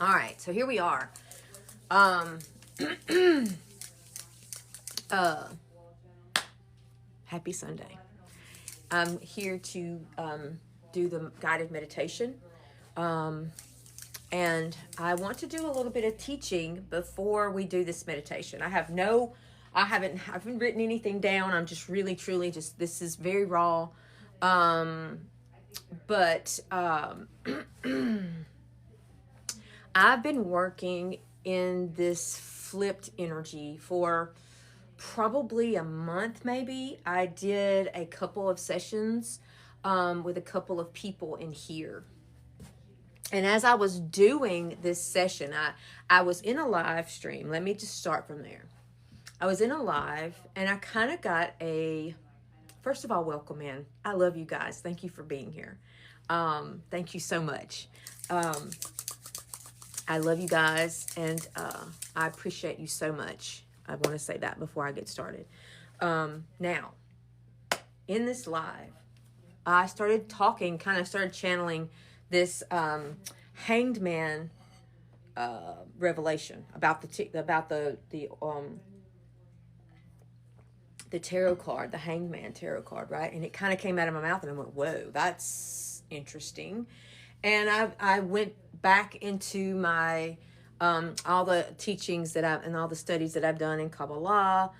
All right, so here we are. Um, uh, Happy Sunday. I'm here to do the guided meditation. Um, and I want to do a little bit of teaching before we do this meditation. I haven't written anything down. I'm just really, truly just, this is very raw. But I've been working in this flipped energy for probably a month, maybe. I did a couple of sessions with a couple of people in here. And as I was doing this session, I was in a live stream. Let me just start from there. I was in a live and I kind of got first of all, welcome in. I love you guys. Thank you for being here. Thank you so much. I love you guys, and I appreciate you so much. I want to say that before I get started. Now, in this live, I started talking, kind of started channeling this Hanged Man revelation about the tarot card, the Hanged Man tarot card, right? And it kind of came out of my mouth, and I went, "Whoa, that's interesting." And I went back into my all the teachings and all the studies that I've done in Kabbalah,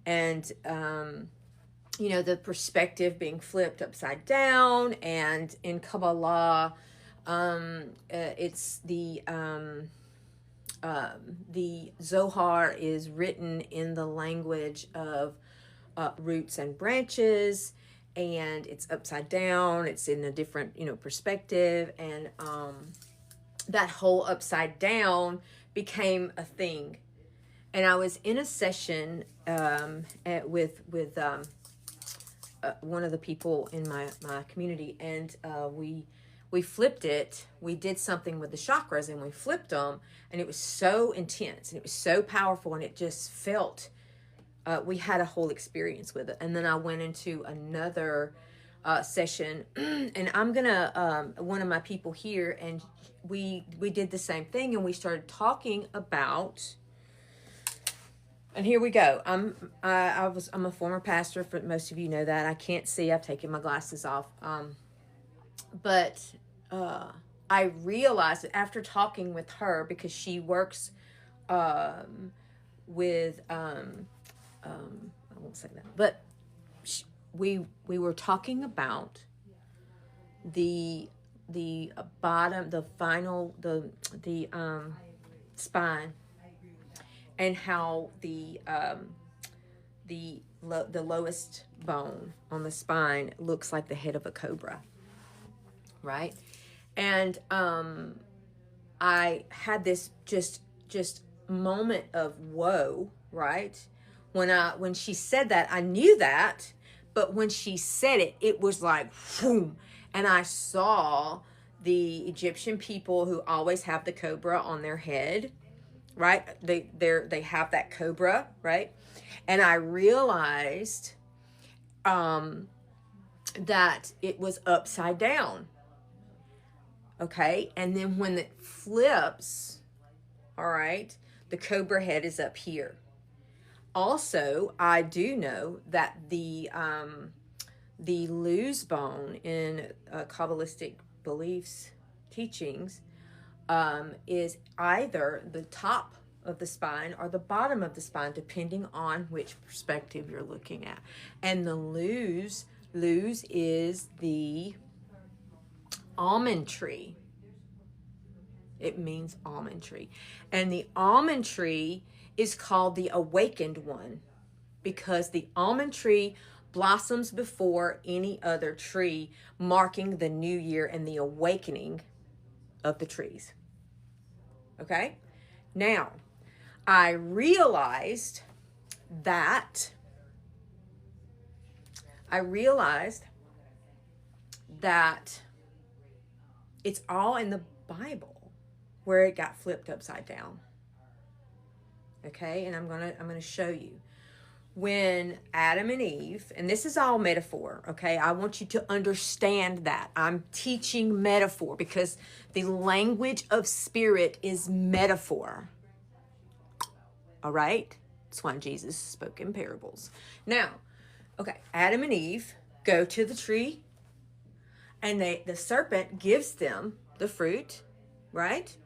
and the perspective being flipped upside down, and in Kabbalah, it's the Zohar is written in the language of roots and branches, and it's upside down. It's in a different, perspective, and that whole upside down became a thing. And I was in a session with one of the people in my community, and we flipped it. We did something with the chakras, and we flipped them, and it was so intense, and it was so powerful, and it just felt. We had a whole experience with it. And then I went into another session, and I'm gonna one of my people here, and we did the same thing, and we started talking about. And here we go. I'm a former pastor. For most of you know that. I can't see. I've taken my glasses off. But I realized that after talking with her, because she works with I won't say that, but we were talking about the bottom, the final, the spine, and how the lowest bone on the spine looks like the head of a cobra, right? And I had this just moment of whoa, right? When she said that, I knew that, but when she said it, it was like boom, and I saw the Egyptian people who always have the cobra on their head, right? They have that cobra, right? And I realized that it was upside down. Okay, and then when it flips, all right, the cobra head is up here. Also, I do know that the luz bone in Kabbalistic beliefs, teachings, is either the top of the spine or the bottom of the spine, depending on which perspective you're looking at. And the luz is the almond tree. It means almond tree. And the almond tree is called the awakened one, because the almond tree blossoms before any other tree, marking the new year and the awakening of the trees. Okay? Now, I realized that it's all in the Bible where it got flipped upside down. Okay? And I'm going to show you. when Adam and Eve, and this is all metaphor, okay? I want you to understand that. I'm teaching metaphor because the language of spirit is metaphor. All right? That's why Jesus spoke in parables. Now, okay, Adam and Eve go to the tree, and the serpent gives them the fruit, right?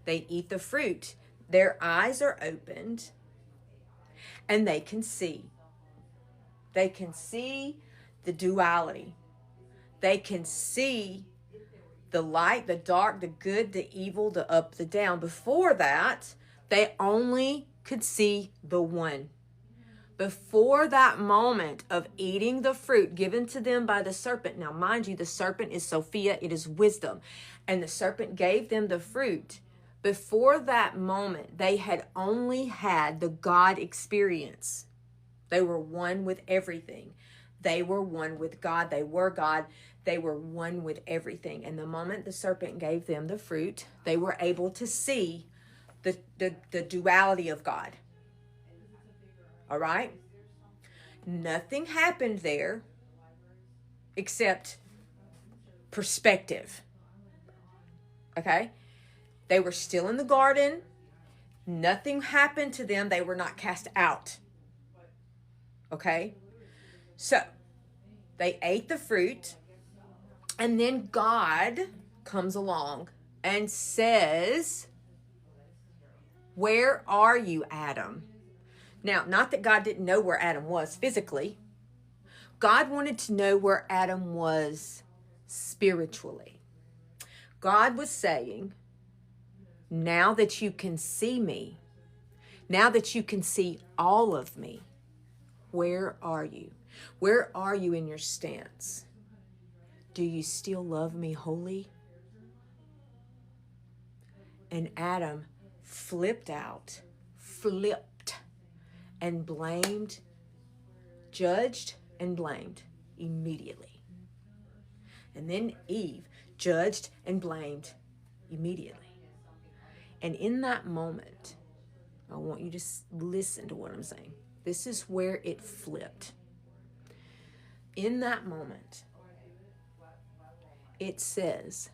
They eat the fruit. Their eyes are opened, and they can see. They can see the duality. They can see the light, the dark, the good, the evil, the up, the down. Before that, they only could see the one. Before that moment of eating the fruit given to them by the serpent. Now, mind you, the serpent is Sophia, it is wisdom. And the serpent gave them the fruit. Before that moment, they had only had the God experience. They were one with everything. They were one with God. They were God. They were one with everything. And the moment the serpent gave them the fruit, they were able to see the duality of God. All right? Nothing happened there except perspective. Okay? They were still in the garden. Nothing happened to them. They were not cast out. Okay? So, they ate the fruit, and then God comes along and says, "Where are you, Adam?" Now, not that God didn't know where Adam was physically. God wanted to know where Adam was spiritually. God was saying, now that you can see me, now that you can see all of me, where are you? Where are you in your stance? Do you still love me wholly? And Adam flipped, and blamed, judged and blamed immediately. And then Eve judged and blamed immediately. And in that moment, I want you to listen to what I'm saying. This is where it flipped. In that moment, it says,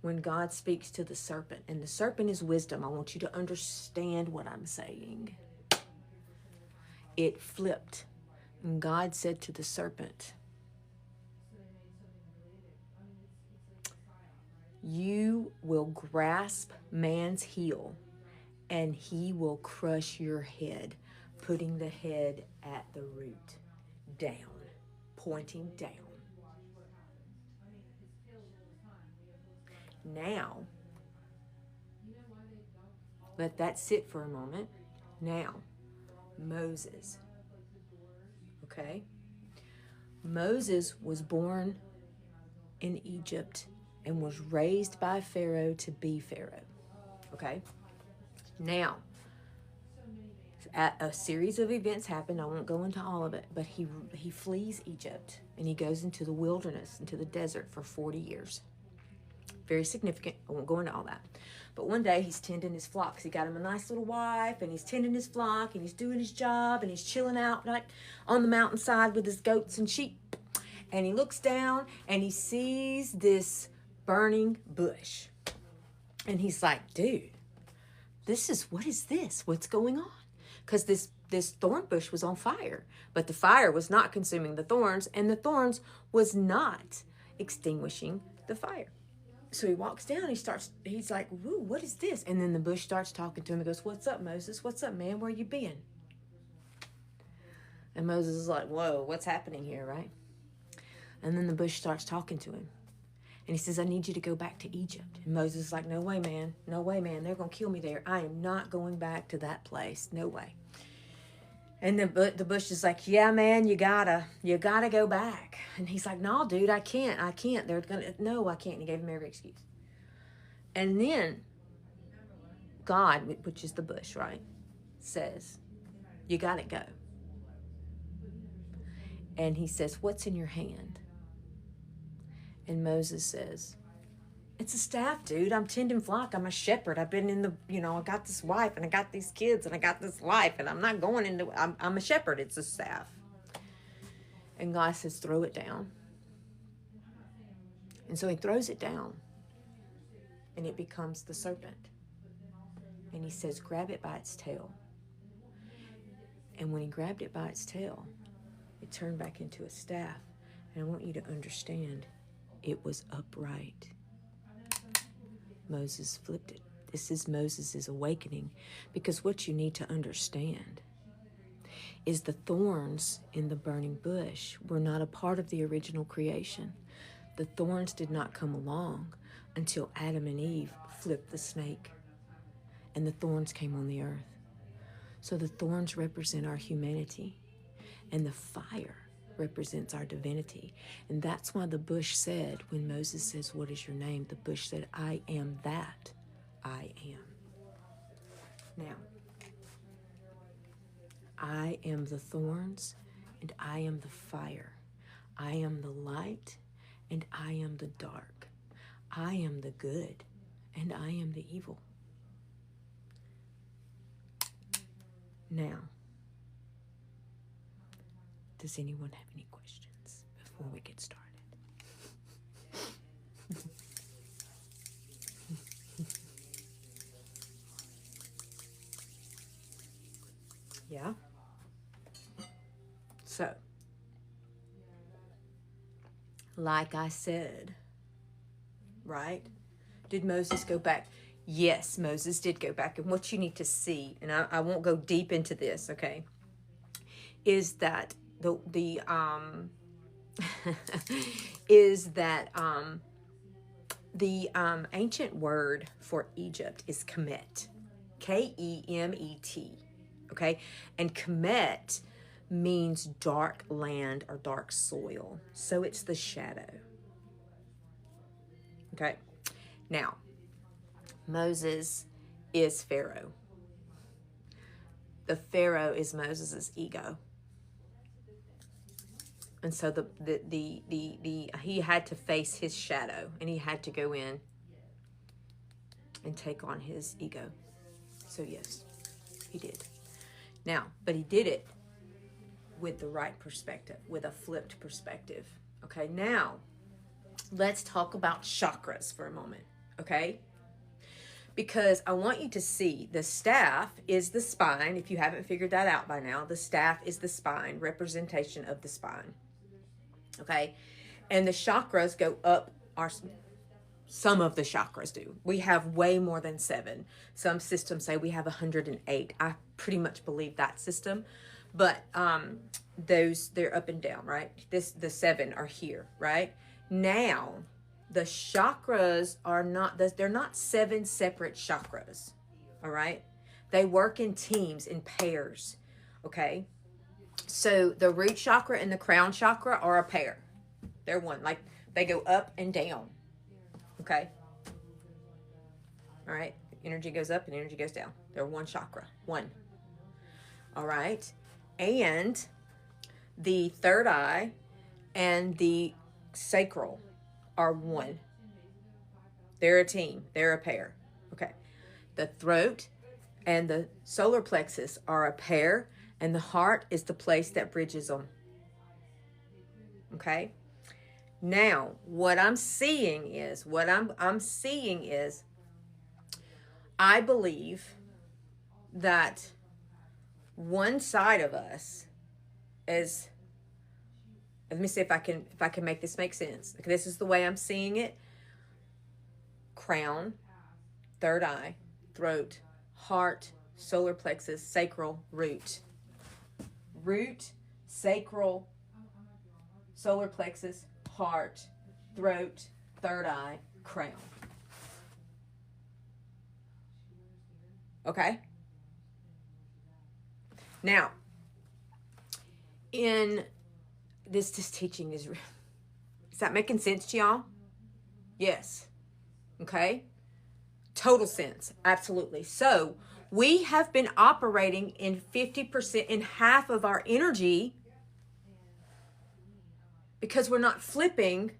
when God speaks to the serpent, and the serpent is wisdom, I want you to understand what I'm saying. It flipped. And God said to the serpent, you will grasp man's heel, and he will crush your head, putting the head at the root, down, pointing down. Now, let that sit for a moment. Now, Moses. Okay? Moses was born in Egypt and was raised by Pharaoh to be Pharaoh. Okay? Now, a series of events happen. I won't go into all of it, but he flees Egypt and he goes into the wilderness, into the desert for 40 years. Very significant. I won't go into all that. But one day he's tending his flocks. He got him a nice little wife, and he's tending his flock, and he's doing his job, and he's chilling out right on the mountainside with his goats and sheep. And he looks down and he sees this burning bush. And he's like, dude, what is this? What's going on? Because this thorn bush was on fire, but the fire was not consuming the thorns, and the thorns was not extinguishing the fire. So he walks down, he's like, woo, what is this? And then the bush starts talking to him. He goes, what's up, Moses? What's up, man? Where you been? And Moses is like, whoa, what's happening here, right? And then the bush starts talking to him. And he says, I need you to go back to Egypt. And Moses is like, no way, man. No way, man. They're going to kill me there. I am not going back to that place. No way. And the bush is like, yeah, man, you gotta go back. And he's like, no, dude, I can't. No, I can't. And he gave him every excuse. And then God, which is the bush, right, says, you gotta go. And he says, what's in your hand? And Moses says, It's a staff, dude. I'm tending flock. I'm a shepherd. I've been in the, I got this wife and I got these kids and I got this life and I'm not going into, I'm a shepherd. It's a staff. And God says, throw it down. And so he throws it down and it becomes the serpent. And he says, grab it by its tail. And when he grabbed it by its tail, it turned back into a staff. And I want you to understand, it was upright. Moses flipped it. This is Moses' awakening, because what you need to understand is the thorns in the burning bush were not a part of the original creation. The thorns did not come along until Adam and Eve flipped the snake and the thorns came on the earth. So the thorns represent our humanity and the fire represents our divinity. And that's why the bush said, when Moses says, what is your name? The bush said, I am that I am. Now, I am the thorns and I am the fire. I am the light and I am the dark. I am the good and I am the evil. Now, does anyone have any questions before we get started? Yeah? So, like I said, right? Did Moses go back? Yes, Moses did go back. And what you need to see, and I won't go deep into this, okay, is that the ancient word for Egypt is Kemet, Kemet, okay, and Kemet means dark land or dark soil, so it's the shadow. Okay, now Moses is Pharaoh. The Pharaoh is Moses's ego. And so he had to face his shadow, and he had to go in and take on his ego. So yes, he did. Now, but he did it with the right perspective, with a flipped perspective. Okay, now let's talk about chakras for a moment, okay? Because I want you to see the staff is the spine. If you haven't figured that out by now, the staff is the spine, representation of the spine. Okay, and the chakras go up. Some of the chakras do. We have way more than 7. Some systems say we have 108. I pretty much believe that system, but they're up and down, right? The 7 are here, right? Now, the chakras are not. They're not 7 separate chakras. All right, they work in teams, in pairs. Okay. So the root chakra and the crown chakra are a pair. They're one. Like, they go up and down. Okay? All right? Energy goes up and energy goes down. They're one chakra. One. All right? And the third eye and the sacral are one. They're a team. They're a pair. Okay? The throat and the solar plexus are a pair. And the heart is the place that bridges them. Okay? Now, what I'm seeing is, I believe that one side of us is, let me see if I can make this make sense. This is the way I'm seeing it. Crown, third eye, throat, heart, solar plexus, sacral, root. Root, sacral, solar plexus, heart, throat, third eye, crown. Okay? Now, in this teaching is that making sense to y'all? Yes. Okay? Total sense. Absolutely. So, we have been operating in 50%, in half of our energy, because we're not flipping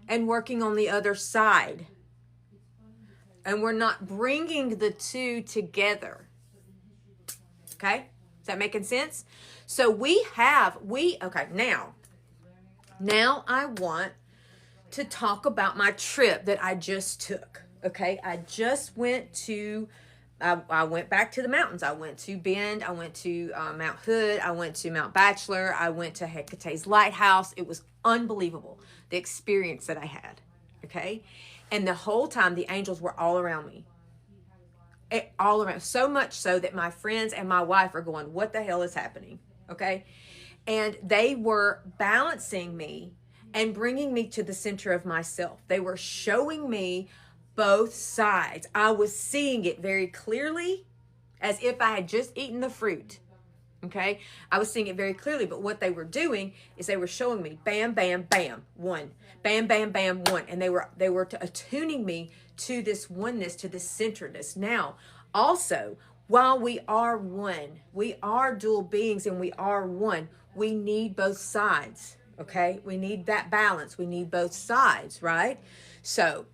and working on the other side. And we're not bringing the two together. Okay? Is that making sense? So okay, now I want to talk about my trip that I just took. Okay? I just went to, I went back to the mountains. I went to Bend. I went to Mount Hood. I went to Mount Bachelor. I went to Hecate's Lighthouse. It was unbelievable, the experience that I had. Okay? And the whole time, the angels were all around me. All around. So much so that my friends and my wife are going, what the hell is happening? Okay? And they were balancing me and bringing me to the center of myself. They were showing me both sides. I was seeing it very clearly, as if I had just eaten the fruit. Okay? I was seeing it very clearly, but what they were doing is they were showing me bam, bam, bam, one. Bam, bam, bam, one. And they were attuning me to this oneness, to this centeredness. Now, also, while we are one, we are dual beings and we are one, we need both sides. Okay? We need that balance. We need both sides, right? So,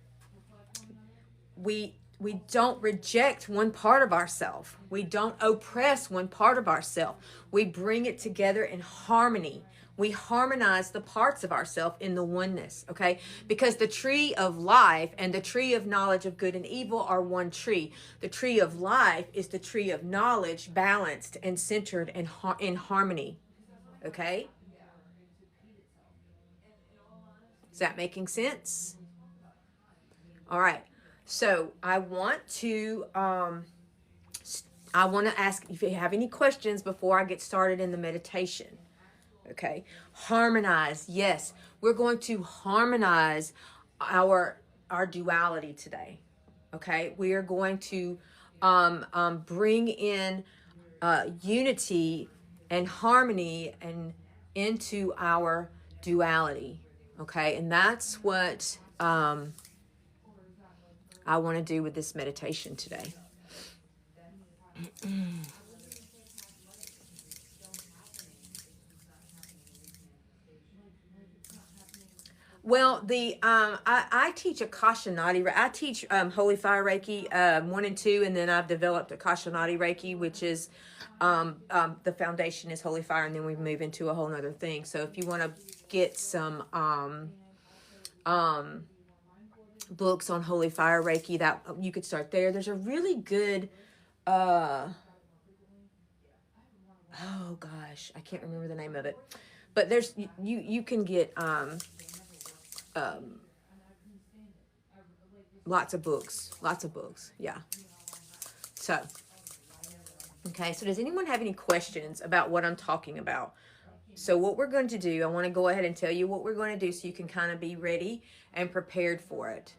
we don't reject one part of ourselves. We don't oppress one part of ourselves. We bring it together in harmony. We harmonize the parts of ourselves in the oneness, okay? Because the tree of life and the tree of knowledge of good and evil are one tree. The tree of life is the tree of knowledge, balanced and centered and in harmony, okay? Is that making sense? All right. So I want to ask if you have any questions before I get started in the meditation. Okay. Harmonize. Yes, we're going to harmonize our duality today. Okay. We are going to bring in unity and harmony and into our duality. Okay. And that's what I want to do with this meditation today. Well, I teach Akasha Nadi. I teach Holy Fire Reiki 1 and 2, and then I've developed Akasha Nadi Reiki, which is the foundation is Holy Fire, and then we move into a whole nother thing. So if you want to get some books on Holy Fire Reiki, that you could start there. There's a really good oh gosh, I can't remember the name of it, but there's you can get lots of books, yeah. So okay, so does anyone have any questions about what I'm talking about? So what we're going to do, I want to go ahead and tell you what we're going to do so you can kind of be ready and prepared for it.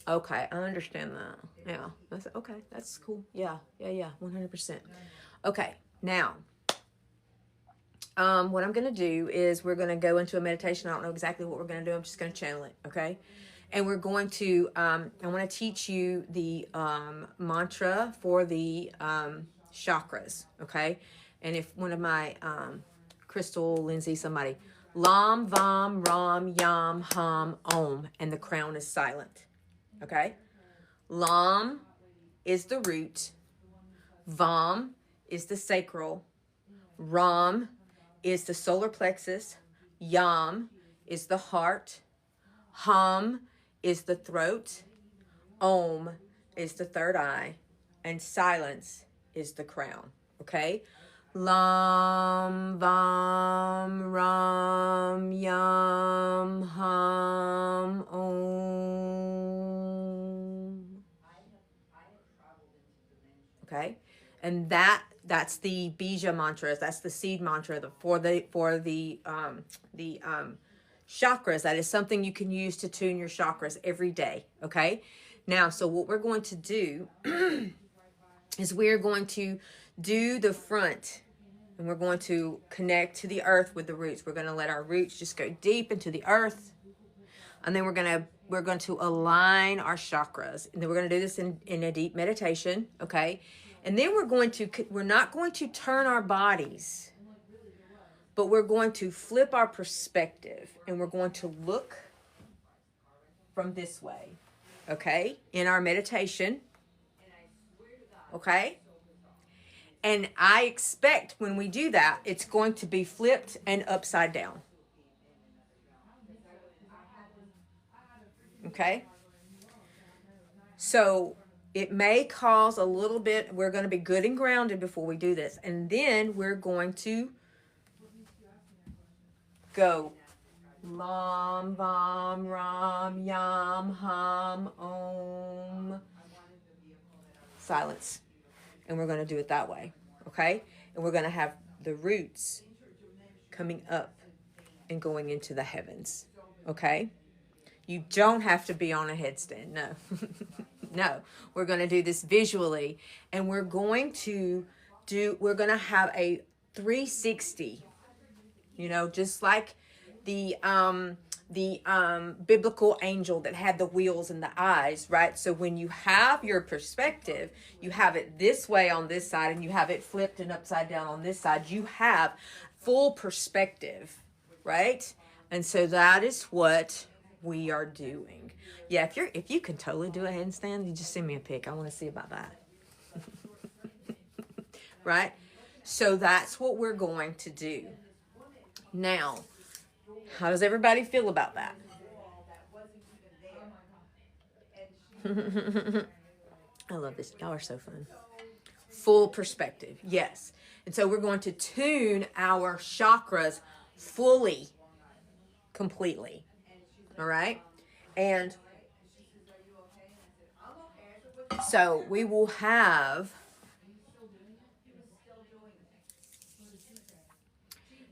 Okay, I understand that. Yeah, that's okay. That's cool. Yeah, 100%. Okay, now, what I'm going to do is we're going to go into a meditation. I don't know exactly what we're going to do. I'm just going to channel it, okay? And we're going to, I want to teach you the mantra for the chakras, okay? And if one of my, Crystal, Lindsay, somebody, Lam, Vam, Ram, Yam, Hum, Om, and the crown is silent. Okay? Lam is the root. Vam is the sacral. Ram is the solar plexus. Yam is the heart. Hum is the throat. Om is the third eye. And silence is the crown. Okay? Lam, Vam, Ram, Yam, Hum, Om. Okay? And that's the bija mantra. That's the seed mantra for the chakras. That is something you can use to tune your chakras every day. Okay? Now, so what we're going to do is we're going to do the front, and we're going to connect to the earth with the roots. We're going to let our roots just go deep into the earth, and then we're going to align our chakras, and then we're going to do this in a deep meditation, okay? And then we're not going to turn our bodies. but we're going to flip our perspective and we're going to look from this way, okay, in our meditation, okay? And I expect when we do that, it's going to be flipped and upside down. Okay? So it may cause a little bit, we're going to be good and grounded before we do this. And then we're going to go Lam, Vam, Ram, Yam, Ham, Om. Silence. And we're going to do it that way. Okay? And we're going to have the roots coming up and going into the heavens. Okay? You don't have to be on a headstand. No. No. We're going to do this visually. And we're going to have a 360. You know, just like the biblical angel that had the wheels and the eyes, right? So when you have your perspective, you have it this way on this side and you have it flipped and upside down on this side. You have full perspective, right? And so that is what we are doing. Yeah, if you can totally do a handstand, you just send me a pic. I want to see about that. Right? So that's what we're going to do. Now, how does everybody feel about that? I love this. Y'all are so fun. Full perspective. Yes. And so we're going to tune our chakras fully, completely. All right? And so we will have,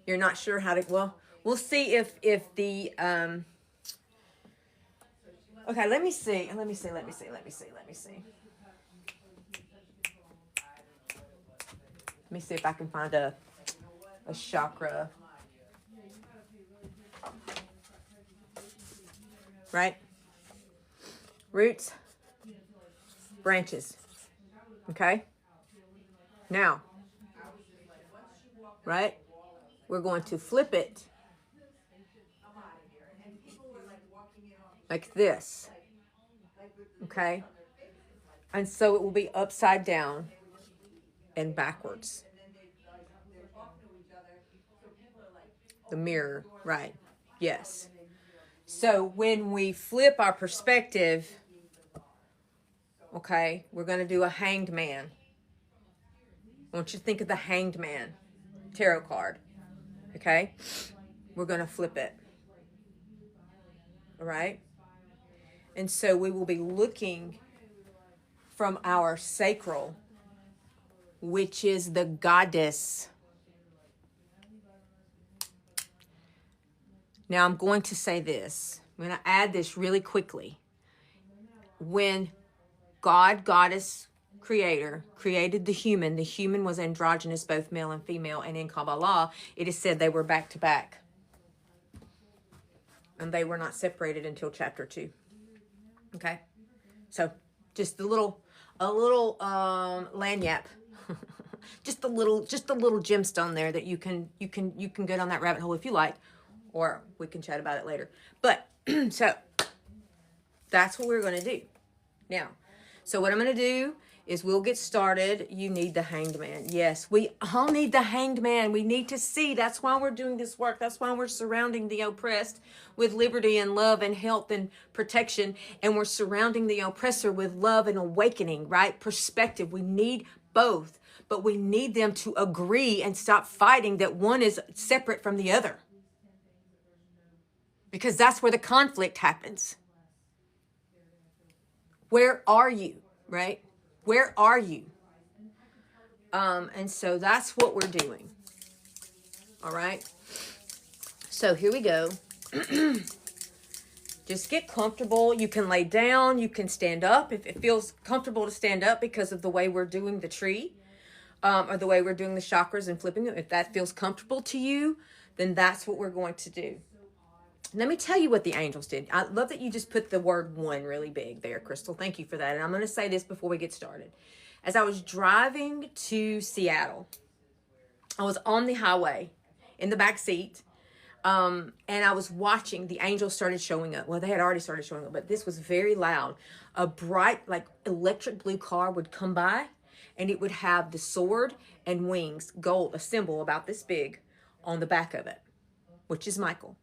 you're not sure how to, well, we'll see if the, okay, let me see. Let me see. Let me see if I can find a chakra. Right? Roots, branches. Okay? Now, right? We're going to flip it like this. Okay? And so it will be upside down and backwards. The mirror, right? Yes. So when we flip our perspective, okay, we're going to do a hanged man. I want you to think of the hanged man tarot card. Okay? We're going to flip it. All right? And so we will be looking from our sacral, which is the goddess. Now I'm going to say this. I'm going to add this really quickly. When God, goddess, creator, created the human was androgynous, both male and female. And in Kabbalah, it is said they were back to back. And they were not separated until chapter 2. Okay? So just a little lanyap. just a little gemstone there that you can go down that rabbit hole if you like. Or we can chat about it later. But, so, that's what we're going to do. Now, so what I'm going to do is we'll get started. You need the hanged man. Yes, we all need the hanged man. We need to see. That's why we're doing this work. That's why we're surrounding the oppressed with liberty and love and health and protection. And we're surrounding the oppressor with love and awakening, right? Perspective. We need both. But we need them to agree and stop fighting that one is separate from the other. Because that's where the conflict happens. Where are you, right? Where are you? And so that's what we're doing. All right? So here we go. Just get comfortable. You can lay down. You can stand up if it feels comfortable to stand up because of the way we're doing the tree. Or the way we're doing the chakras and flipping them. If that feels comfortable to you, then that's what we're going to do. Let me tell you what the angels did. I love that you just put the word one really big there, Crystal. Thank you for that. And I'm going to say this before we get started. As I was driving to Seattle, I was on the highway in the back seat. And I was watching, the angels started showing up. Well, they had already started showing up, but this was very loud. A bright, like electric blue car would come by, and it would have the sword and wings, gold, a symbol about this big on the back of it, which is Michael.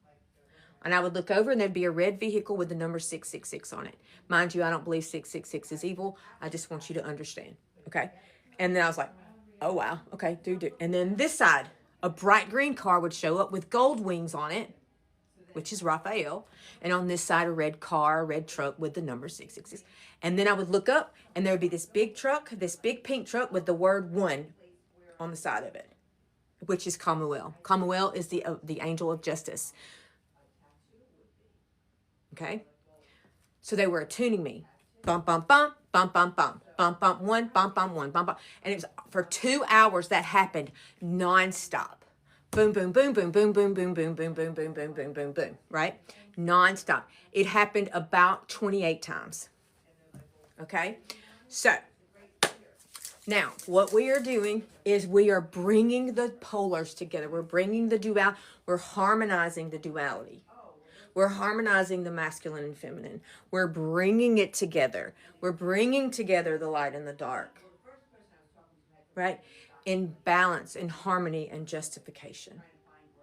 And I would look over, and there'd be a red vehicle with the number 666 on it. Mind you, I don't believe 666 is evil. I just want you to understand. Okay. And then I was like, oh, wow. Okay. Do. And then this side, a bright green car would show up with gold wings on it, which is Raphael. And on this side, a red car, a red truck with the number 666. And then I would look up, and there would be this big truck, this big pink truck with the word 1 on the side of it, which is Kamuel. Kamuel is the angel of justice. Okay? So they were attuning me. Bum, bum, bum, bum, bum, bum, bum, bum, one, bum, bum, one, bum, bum. And it was for 2 hours that happened nonstop. Boom, boom, boom, boom, boom, boom, boom, boom, boom, boom, boom, boom, boom, boom, boom, right? Nonstop. It happened about 28 times. Okay? So, now, what we are doing is we are bringing the polars together. We're bringing the duality. We're harmonizing the duality. We're harmonizing the masculine and feminine. We're bringing it together. We're bringing together the light and the dark. Right? In balance, in harmony, and justification.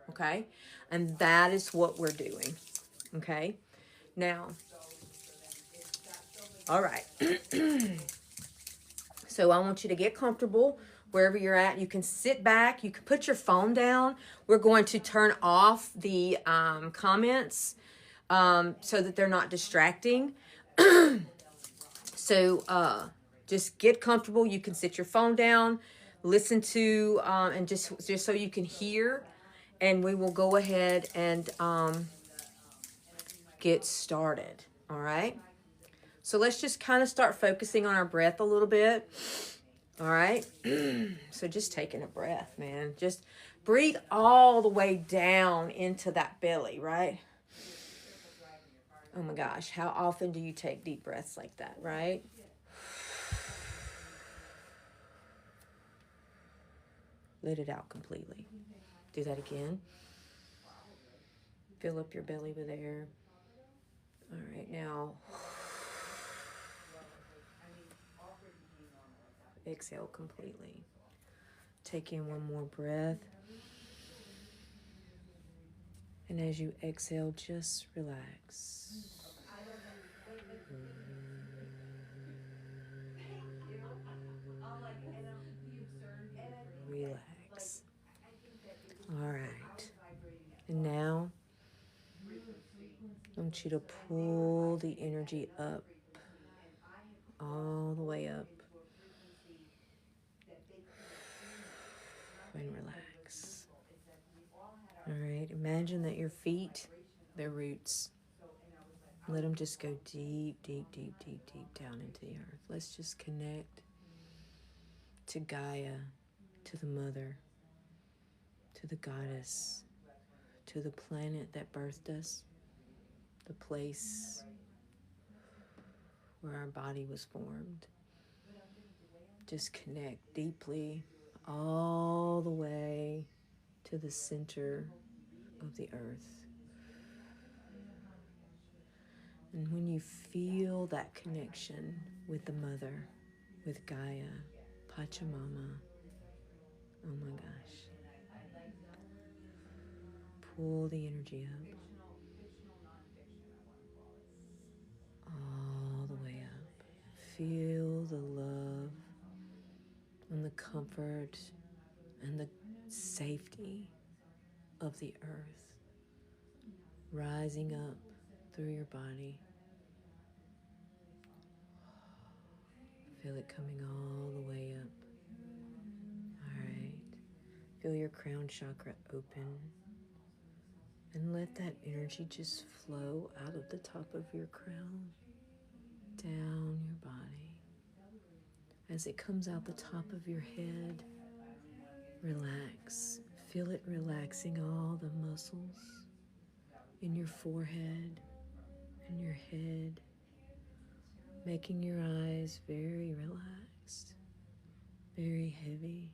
Okay? And that is what we're doing. Okay? Now, all right. So I want you to get comfortable wherever you're at. You can sit back. You can put your phone down. We're going to turn off the comments so that they're not distracting. So just get comfortable. You can sit your phone down, listen to, and just so you can hear. And we will go ahead and get started. All right. So let's just kind of start focusing on our breath a little bit. All right. So just taking a breath, man. Just breathe all the way down into that belly, right? Oh my gosh. How often do you take deep breaths like that, right? Let it out completely. Do that again. Fill up your belly with air. All right. Now, exhale completely. Take in one more breath. And as you exhale, just relax. Relax. All right. And now, I want you to pull the energy up, all the way up. And relax. All right. Imagine that your feet, they're roots. Let them just go deep, deep, deep, deep, deep down into the earth. Let's just connect to Gaia, to the mother, to the goddess, to the planet that birthed us, the place where our body was formed. Just connect deeply all the way to the center of the earth. And when you feel that connection with the mother, with Gaia, Pachamama, oh my gosh, pull the energy up, all the way up. Feel the love and the comfort and the safety of the earth rising up through your body. Feel it coming all the way up. All right. Feel your crown chakra open. And let that energy just flow out of the top of your crown, down your body. As it comes out the top of your head, relax. Feel it relaxing all the muscles in your forehead and your head, making your eyes very relaxed, very heavy,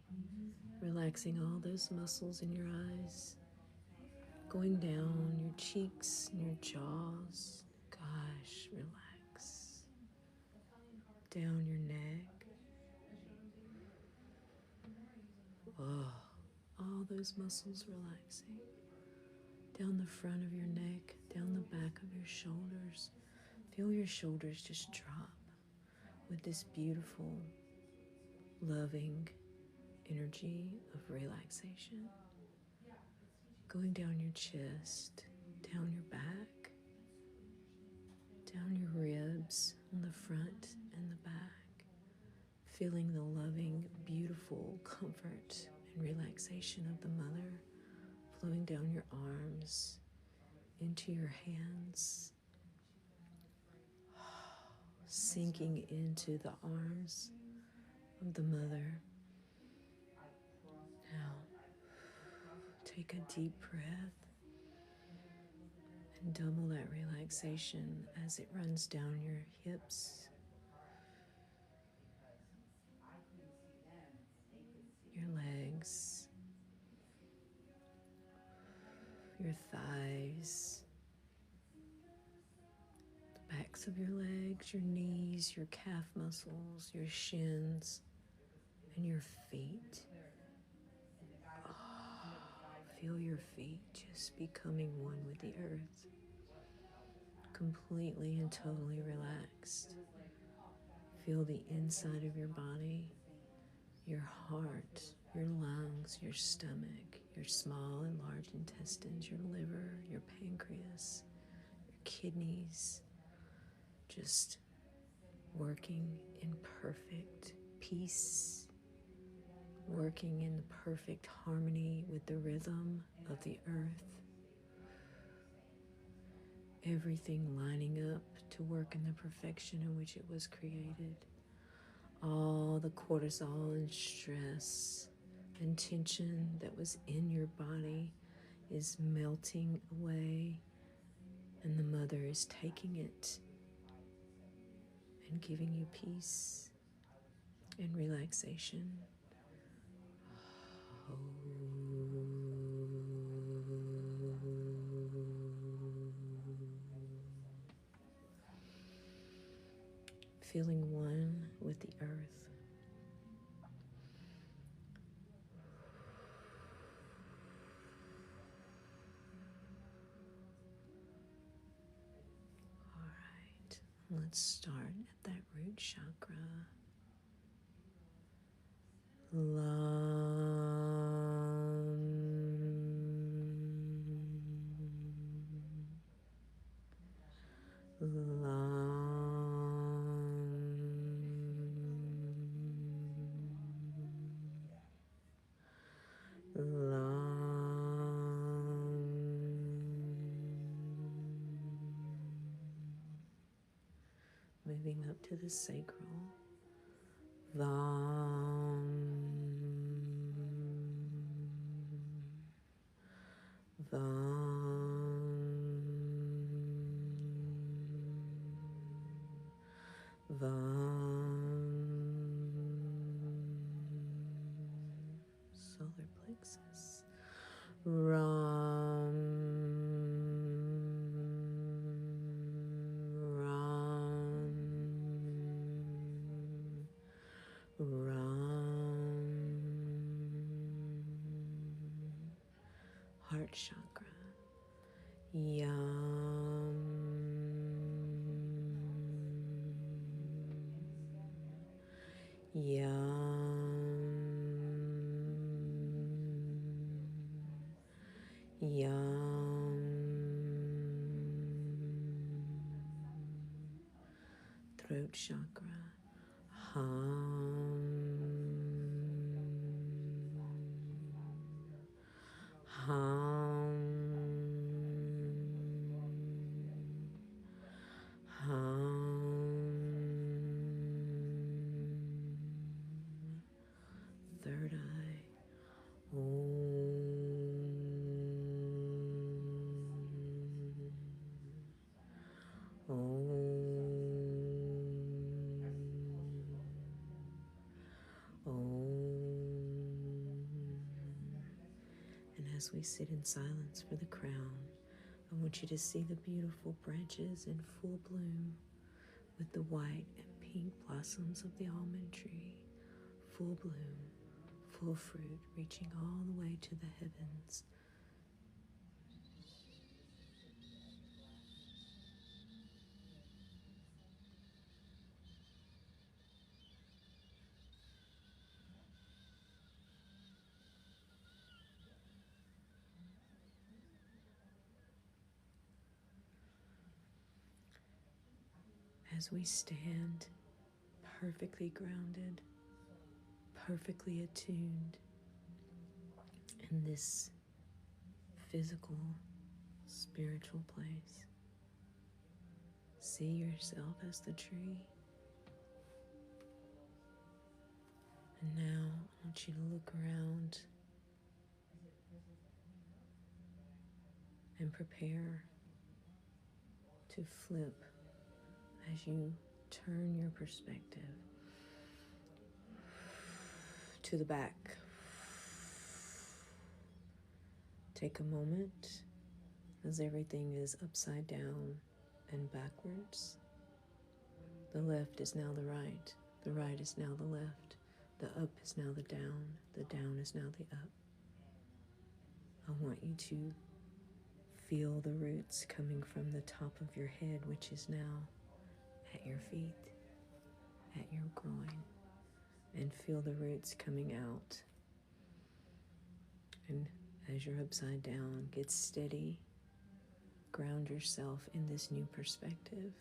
relaxing all those muscles in your eyes, Going down your cheeks and your jaws. Gosh, relax. Down your neck. Oh, all those muscles relaxing. Down the front of your neck, down the back of your shoulders. Feel your shoulders just drop with this beautiful, loving energy of relaxation. Going down your chest, down your back, down your ribs on the front and the back. Feeling the loving, beautiful comfort and relaxation of the mother flowing down your arms, into your hands, sinking into the arms of the mother. Now, take a deep breath and double that relaxation as it runs down your hips, your legs, your thighs, the backs of your legs, your knees, your calf muscles, your shins, and your feet. Feel your feet just becoming one with the earth, completely and totally relaxed. Feel the inside of your body, your heart, your lungs, your stomach, your small and large intestines, your liver, your pancreas, your kidneys, just working in perfect peace, working in perfect harmony with the rhythm of the earth. Everything lining up to work in the perfection in which it was created. All the cortisol and stress and tension that was in your body is melting away, and the mother is taking it and giving you peace and relaxation. Feeling one with the earth. All right, let's start at that root chakra. Moving up to the sacral. Solar plexus. Heart chakra. Throat chakra. Third eye. as we sit in silence for the crown, I want you to see the beautiful branches in full bloom with the white and pink blossoms of the almond tree, full bloom, full fruit, reaching all the way to the heavens. As we stand perfectly grounded, perfectly attuned in this physical, spiritual place, see yourself as the tree. And now I want you to look around and prepare to flip as you turn your perspective to the back. Take a moment as everything is upside down and backwards. The left is now the right is now the left, the up is now the down is now the up. I want you to feel the roots coming from the top of your head, which is now at your feet, at your groin, and feel the roots coming out. And as you're upside down, get steady, ground yourself in this new perspective.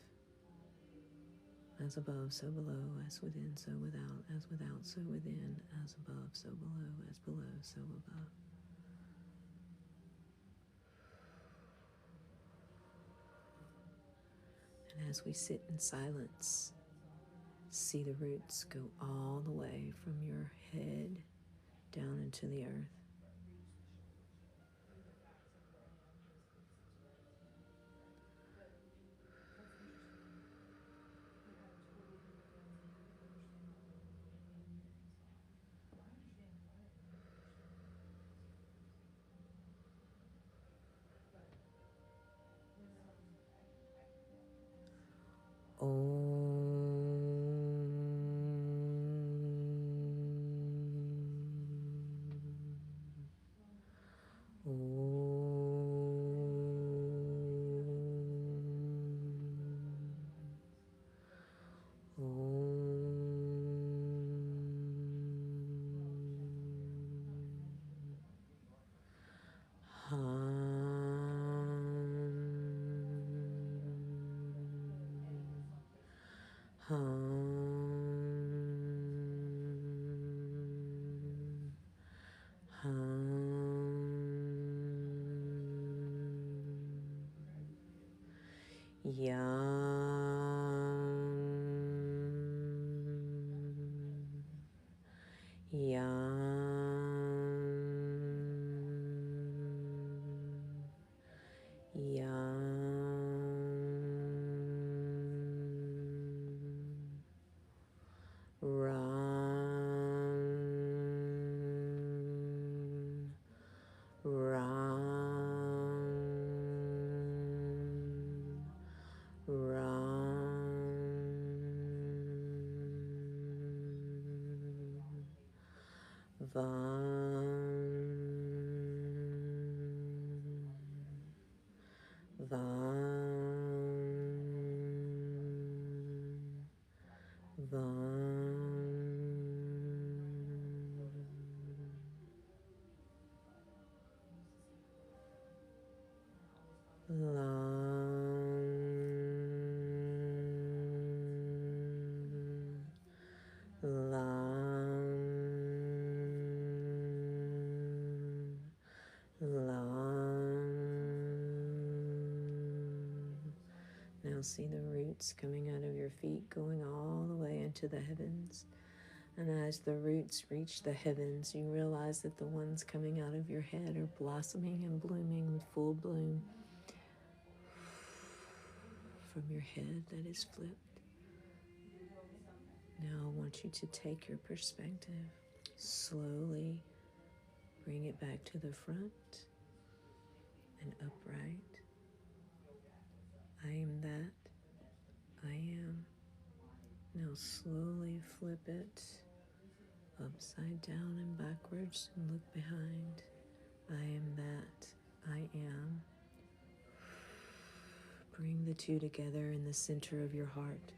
As above, so below, as within, so without, as without, so within, as above, so below, so above. And as we sit in silence, see the roots go all the way from your head down into the earth. Now see the roots coming out of your feet, going all the way into the heavens. And as the roots reach the heavens, you realize that the ones coming out of your head are blossoming and blooming with full bloom from your head that is flipped. Now I want you to take your perspective, slowly bring it back to the front, and upright. I am that. I am. Now slowly flip it upside down and backwards and look behind. I am that. I am. Bring the two together in the center of your heart.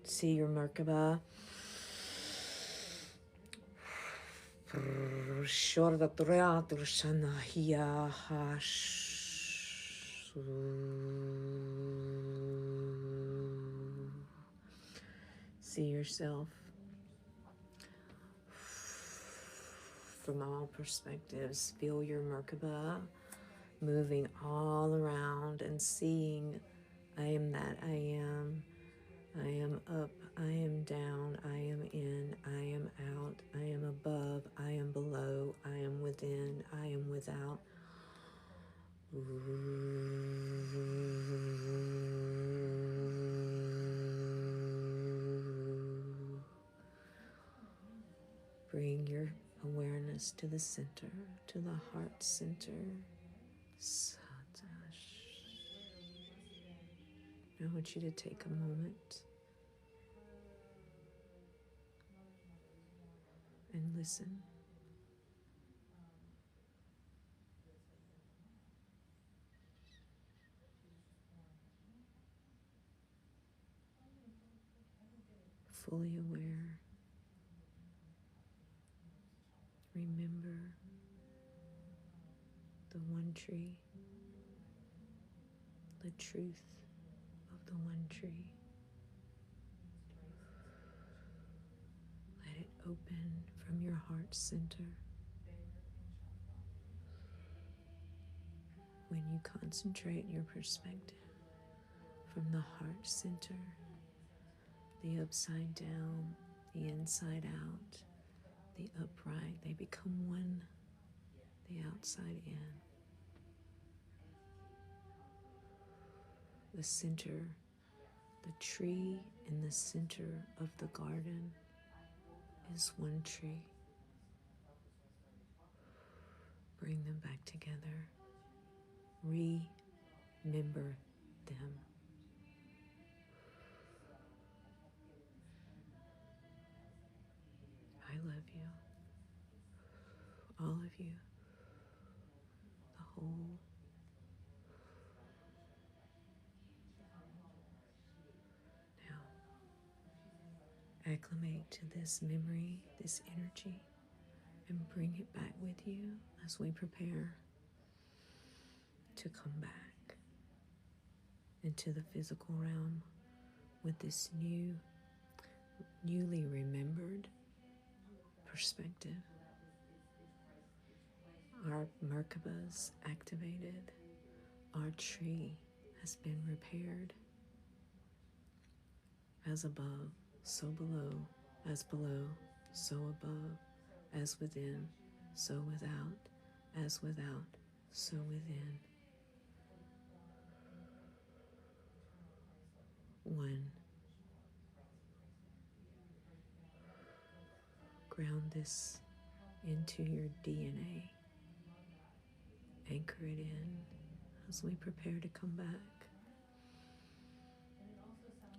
See your Merkaba. See yourself from all perspectives. Feel your Merkaba moving all around and seeing, I am that I am. I am up, I am down, I am in, I am out, I am above, I am below, I am within, I am without. Bring your awareness to the center, to the heart center. I want you to take a moment and listen. Fully aware. Remember the one tree, the truth of the one tree. Let it open from your heart center. When you concentrate your perspective from the heart center, the upside down, the inside out, the upright, they become one, the outside in. The center, the tree in the center of the garden is one tree. Bring them back together. Remember them. I love you. All of you. The whole. Now, acclimate to this memory, this energy, and bring it back with you as we prepare to come back into the physical realm with this newly remembered perspective. Our Merkabas activated. Our tree has been repaired. As above, so below. As below, so above. As within, so without. As without, so within. One. Ground this into your DNA. Anchor it in as we prepare to come back.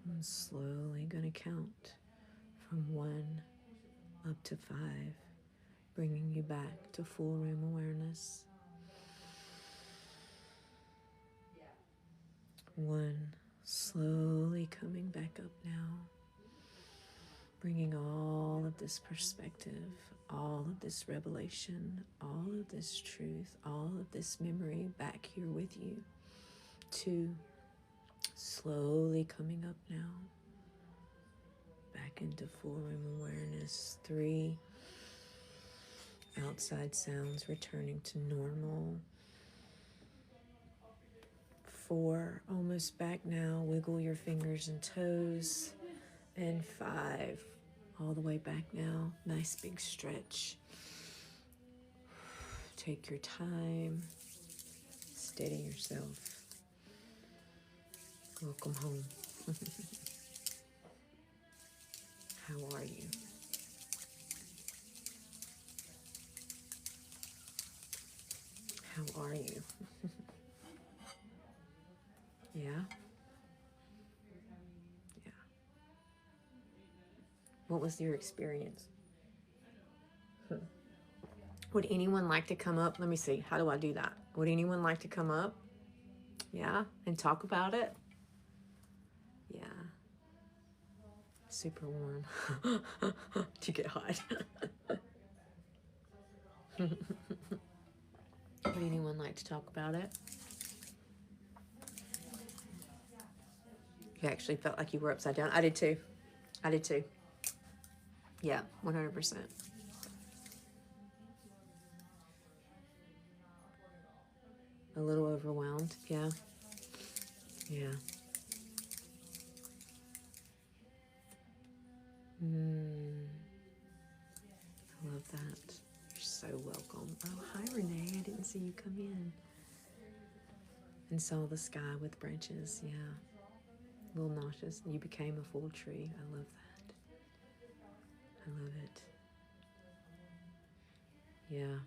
I'm slowly going to count from 1 up to 5, bringing you back to full room awareness. 1, slowly coming back up now, bringing all of this perspective, all of this revelation, all of this truth, all of this memory back here with you. 2, slowly coming up now, back into full room awareness. 3, outside sounds returning to normal. 4, almost back now, wiggle your fingers and toes. And 5, all the way back now, nice big stretch. Take your time, steady yourself. Welcome home. How are you? How are you? What was your experience? Would anyone like to come up? Let me see. How do I do that? Would anyone like to come up? Yeah, and talk about it? Yeah. Super warm. To get hot. Would anyone like to talk about it? You actually felt like you were upside down. I did too. I did too. Yeah, 100%. A little overwhelmed. Yeah. Yeah. I love that. You're so welcome. Oh, hi, Renee. I didn't see you come in. And saw the sky with branches. Yeah. Little nauseous. You became a full tree. I love that. I love it. Yeah.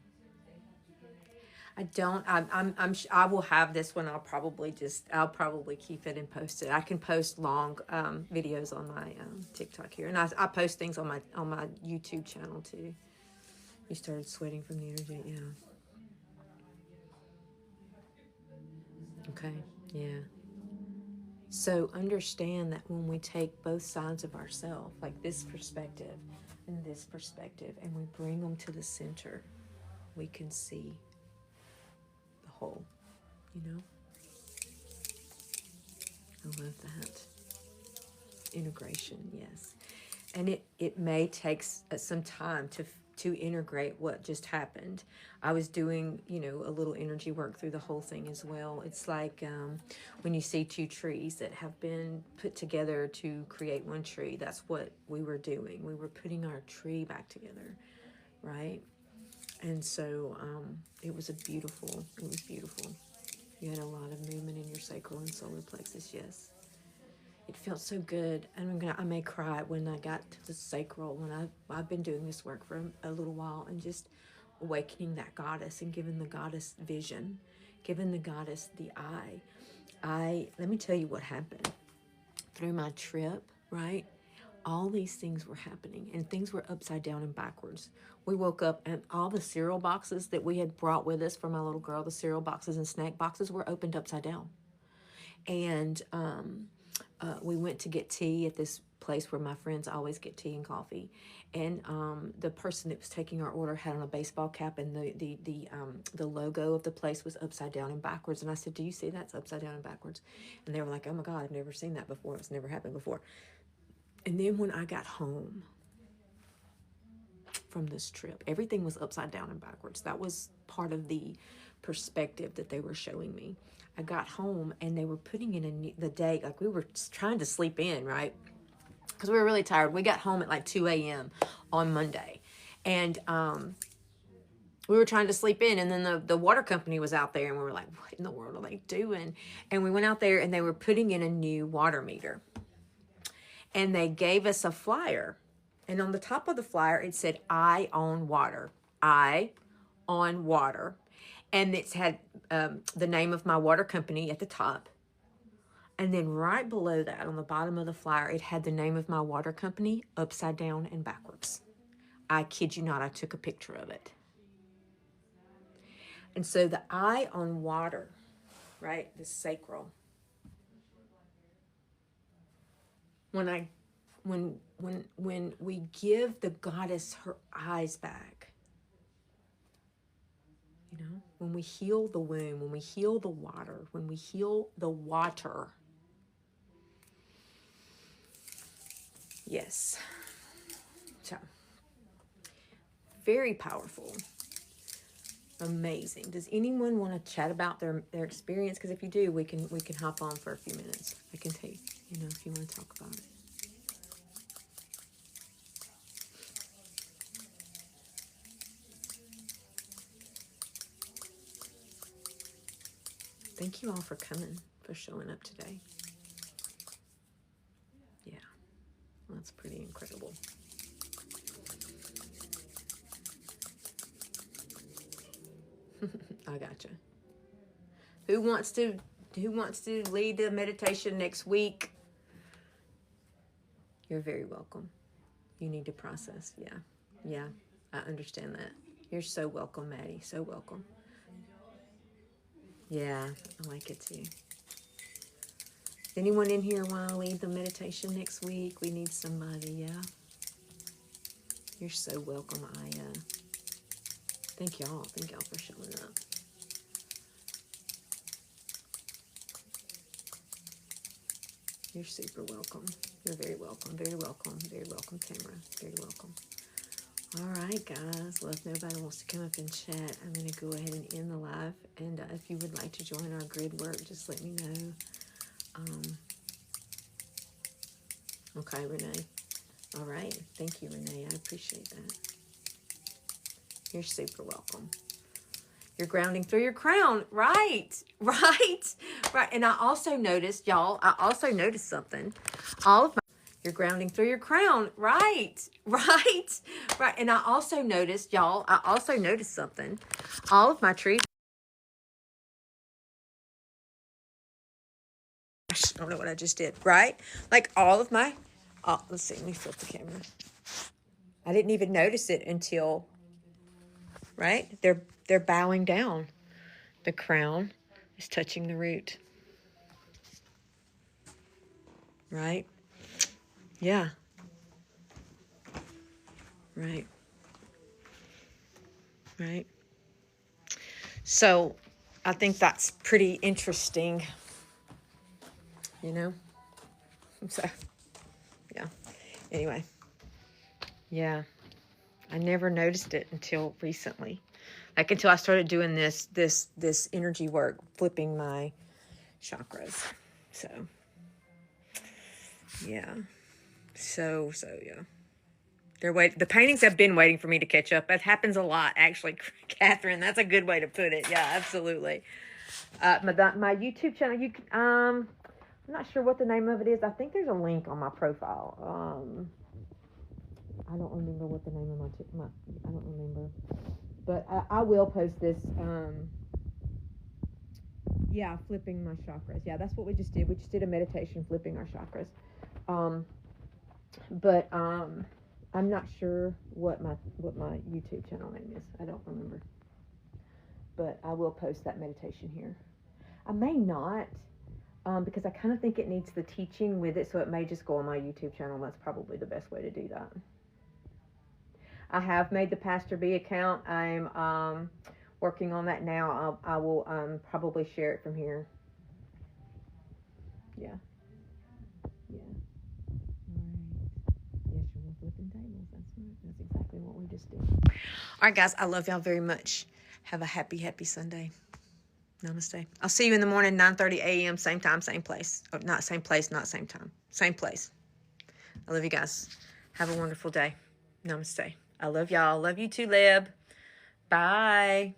I don't. I will have this one. I'll probably keep it and post it. I can post long videos on my TikTok here, and I post things on my YouTube channel too. You started sweating from the energy, yeah. Okay, yeah. So understand that when we take both sides of ourselves, like this perspective and this perspective, and we bring them to the center, we can see the whole, you know? I love that. Integration, yes. And it may take some time to integrate what just happened. I was doing, a little energy work through the whole thing as well. It's like when you see two trees that have been put together to create one tree, that's what we were doing. We were putting our tree back together, right? And so it was beautiful. You had a lot of movement in your sacral and solar plexus, yes. It felt so good, and I may cry when I got to the sacral. When I've been doing this work for a little while, and just awakening that goddess and giving the goddess vision, giving the goddess the eye. Let me tell you what happened through my trip. Right, all these things were happening, and things were upside down and backwards. We woke up, and all the cereal boxes that we had brought with us for my little girl, the cereal boxes and snack boxes, were opened upside down, and we went to get tea at this place where my friends always get tea and coffee, and the person that was taking our order had on a baseball cap, and the logo of the place was upside down and backwards. And I said, "Do you see that's upside down and backwards?" And they were like, "Oh my God, I've never seen that before. It's never happened before." And then when I got home from this trip, everything was upside down and backwards. That was part of the perspective that they were showing me. I got home, and they were putting in the day, like we were trying to sleep in, right? Because we were really tired. We got home at like 2 a.m. on Monday, and we were trying to sleep in, and then the water company was out there, and we were like, what in the world are they doing? And we went out there, and they were putting in a new water meter, and they gave us a flyer, and on the top of the flyer, it said, "I own water. I on water." And it's had the name of my water company at the top. And then right below that, on the bottom of the flyer, it had the name of my water company upside down and backwards. I kid you not, I took a picture of it. And so the eye on water, right, the sacral. When we give the goddess her eyes back, when we heal the womb, when we heal the water, when we heal the water, yes. So, very powerful. Amazing. Does anyone want to chat about their experience? Because if you do, we can hop on for a few minutes. I can take, if you want to talk about it. Thank you all for coming, for showing up today. Yeah, that's pretty incredible. I gotcha. Who wants to lead the meditation next week? You're very welcome. You need to process. Yeah. Yeah. I understand that. You're so welcome, Maddie. So welcome. Yeah. I like it too. Anyone in here want to lead the meditation next week? We need somebody. Yeah. You're so welcome, Aya. Thank y'all. Thank y'all for showing up. You're super welcome. You're very welcome. Very welcome. Very welcome, Tamara. Very welcome. All right, guys. Well, if nobody wants to come up and chat, I'm going to go ahead and end the live. And if you would like to join our grid work, just let me know. Okay, Renee. All right. Thank you, Renee. I appreciate that. You're super welcome. You're grounding through your crown. Right. Right. Right. And I also noticed, y'all, something. All of my, you're grounding through your crown. Right. Right. Right. And I also noticed, y'all, something. All of my trees. I don't know what I just did. Right. Like all of my, oh, let's see. Let me flip the camera. I didn't even notice it until, right. They're bowing down. The crown is touching the root. Right? Yeah. Right. Right. So I think that's pretty interesting, you know? So, yeah. Anyway. Yeah. I never noticed it until recently. Like until I started doing this energy work, flipping my chakras. So, yeah. So, yeah. The paintings have been waiting for me to catch up. That happens a lot, actually, Catherine. That's a good way to put it. Yeah, absolutely. My YouTube channel, you can, I'm not sure what the name of it is. I think there's a link on my profile. I don't remember what the name of I don't remember. But I will post this. Yeah, flipping my chakras. Yeah, that's what we just did. We just did a meditation flipping our chakras. But I'm not sure what my YouTube channel name is. I don't remember. But I will post that meditation here. I may not, because I kind of think it needs the teaching with it, so it may just go on my YouTube channel. That's probably the best way to do that. I have made the Pastor B account. I'm working on that now. I will probably share it from here. Yeah. Yeah. All right. Yes, you're flipping tables. That's right. That's exactly what we just did. All right, guys. I love y'all very much. Have a happy, happy Sunday. Namaste. I'll see you in the morning, 9:30 a.m., same time, same place. Oh, not same place, not same time. Same place. I love you guys. Have a wonderful day. Namaste. I love y'all. Love you too, Leb. Bye.